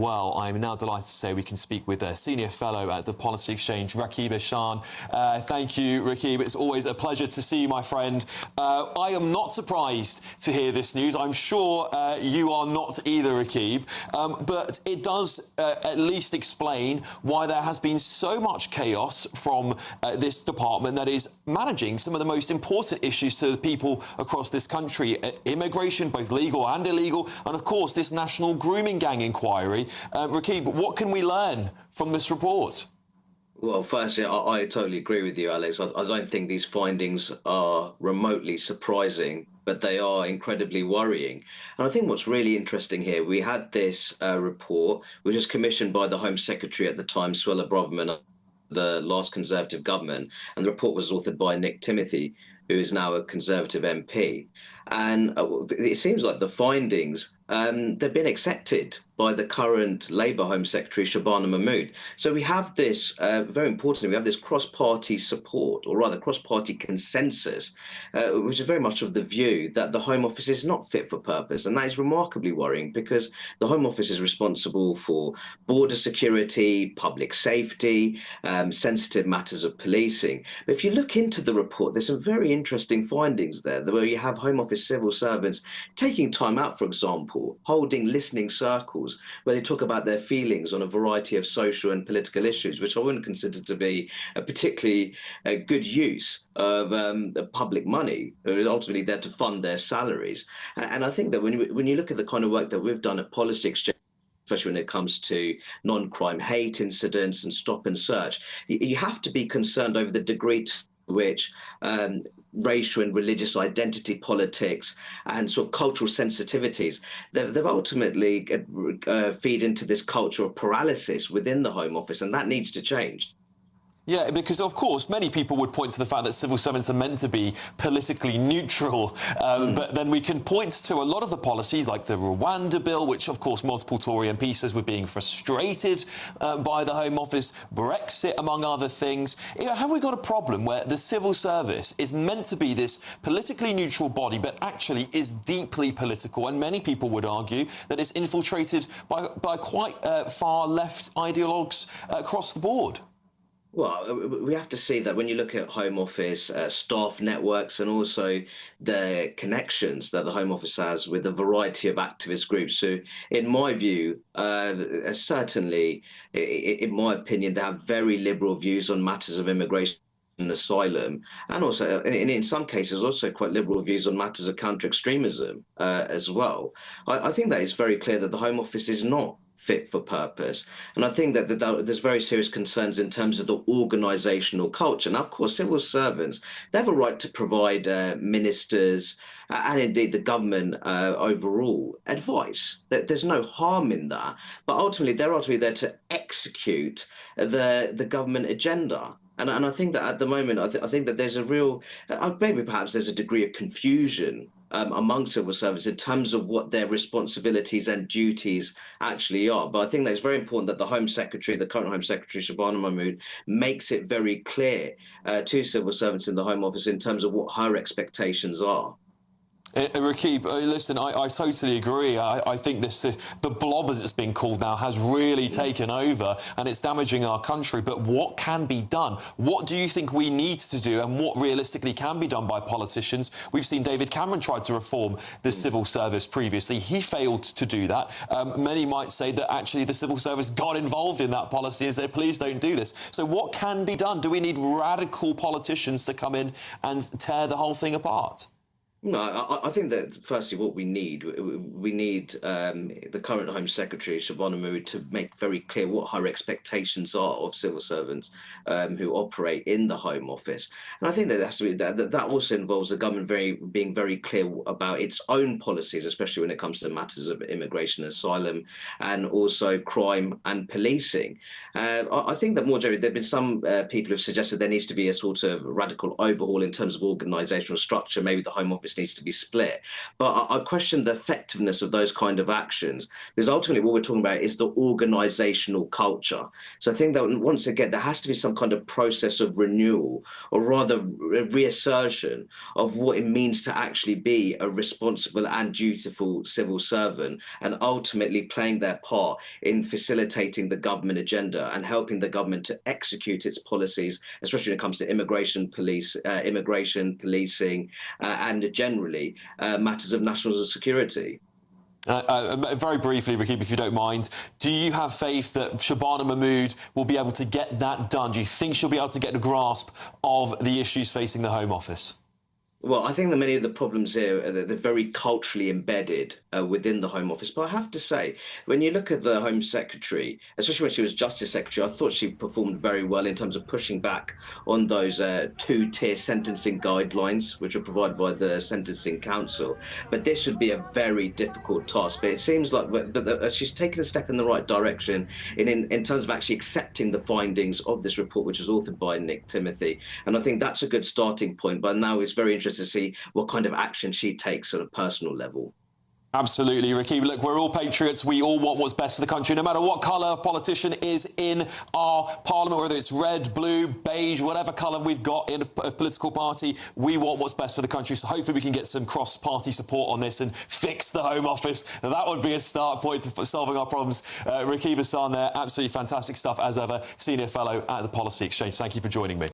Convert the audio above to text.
Well, I'm now delighted to say we can speak with a senior fellow at the Policy Exchange, Rakib Ehsan. Thank you, Rakib. It's always a pleasure to see you, my friend. I am not surprised to hear this news. I'm sure you are not either, Rakib. But it does at least explain why there has been so much chaos from this department that is managing some of the most important issues to the people across this country. Immigration, both legal and illegal, and of course this national grooming gang inquiry. Rakib, what can we learn from this report? Well, firstly, I totally agree with you, Alex. I don't think these findings are remotely surprising, but they are incredibly worrying. And I think what's really interesting here, we had this report, which was commissioned by the Home Secretary at the time, Suella Braverman, the last Conservative government, and the report was authored by Nick Timothy, who is now a Conservative MP. And it seems like the findings, they've been accepted by the current Labour Home Secretary, Shabana Mahmood. So we have this, very importantly, we have this cross-party support, or rather cross-party consensus, which is very much of the view that the Home Office is not fit for purpose. And that is remarkably worrying because the Home Office is responsible for border security, public safety, sensitive matters of policing. But if you look into the report, there's some very interesting findings there, where you have Home Office civil servants taking time out, for example, holding listening circles where they talk about their feelings on a variety of social and political issues, which I wouldn't consider to be a particularly good use of public money. It is ultimately there to fund their salaries. And I think that when you look at the kind of work that we've done at Policy Exchange, especially when it comes to non-crime hate incidents and stop and search, you have to be concerned over the degree to which racial and religious identity politics and sort of cultural sensitivities, they've ultimately feed into this culture of paralysis within the Home Office, and that needs to change. Yeah, because of course many people would point to the fact that civil servants are meant to be politically neutral, but then we can point to a lot of the policies like the Rwanda bill, which of course multiple Tory MPs says were being frustrated by the Home Office, Brexit among other things. Have we got a problem where the civil service is meant to be this politically neutral body but actually is deeply political, and many people would argue that it's infiltrated by quite far left ideologues across the board? Well, we have to see that when you look at Home Office staff networks and also the connections that the Home Office has with a variety of activist groups. So in my view, certainly, in my opinion, they have very liberal views on matters of immigration and asylum, and also in some cases also quite liberal views on matters of counter-extremism as well. I think that it's very clear that the Home Office is not fit for purpose. And I think that there's very serious concerns in terms of the organisational culture. Now, of course, civil servants, they have a right to provide ministers and indeed the government overall advice. There's no harm in that. But ultimately, they're ultimately there to execute the government agenda. And I think that at the moment, I think that there's a real, maybe perhaps there's a degree of confusion among civil servants in terms of what their responsibilities and duties actually are. But I think that it's very important that the Home Secretary, the current Home Secretary, Shabana Mahmood, makes it very clear to civil servants in the Home Office in terms of what her expectations are. Rakib, listen, I totally agree. I think this, the blob, as it's been called now, has really taken over and it's damaging our country. But what can be done? What do you think we need to do, and what realistically can be done by politicians? We've seen David Cameron try to reform the civil service previously. He failed to do that. Many might say that actually the civil service got involved in that policy and said, please don't do this. So what can be done? Do we need radical politicians to come in and tear the whole thing apart? No, I think that firstly, what we need the current Home Secretary, Shabana Mahmood, to make very clear what her expectations are of civil servants who operate in the Home Office. And I think that has to be, that also involves the government being very clear about its own policies, especially when it comes to matters of immigration and asylum, and also crime and policing. I think that more generally, there have been some people who've suggested there needs to be a sort of radical overhaul in terms of organisational structure. Maybe the Home Office Office needs to be split. But I question the effectiveness of those kind of actions, because ultimately what we're talking about is the organizational culture. So I think that once again, there has to be some kind of process of renewal, or rather reassertion of what it means to actually be a responsible and dutiful civil servant, and ultimately playing their part in facilitating the government agenda and helping the government to execute its policies, especially when it comes to immigration policing, and generally matters of national security. Very briefly, Rakib, if you don't mind, do you have faith that Shabana Mahmood will be able to get that done? Do you think she'll be able to get a grasp of the issues facing the Home Office? Well, I think that many of the problems here are that they're very culturally embedded within the Home Office. But I have to say, when you look at the Home Secretary, especially when she was Justice Secretary, I thought she performed very well in terms of pushing back on those two-tier sentencing guidelines, which are provided by the Sentencing Council. But this would be a very difficult task. But it seems like she's taken a step in the right direction in terms of actually accepting the findings of this report, which was authored by Nick Timothy. And I think that's a good starting point. But now it's very interesting to see what kind of action she takes at a personal level. Absolutely, Rakib. Look, we're all patriots. We all want what's best for the country, no matter what colour of politician is in our parliament, whether it's red, blue, beige, whatever colour we've got in a political party. We want what's best for the country. So hopefully we can get some cross-party support on this and fix the Home Office. Now, that would be a start point to solving our problems. Rakib Ehsan there, absolutely fantastic stuff as ever. Senior Fellow at the Policy Exchange. Thank you for joining me.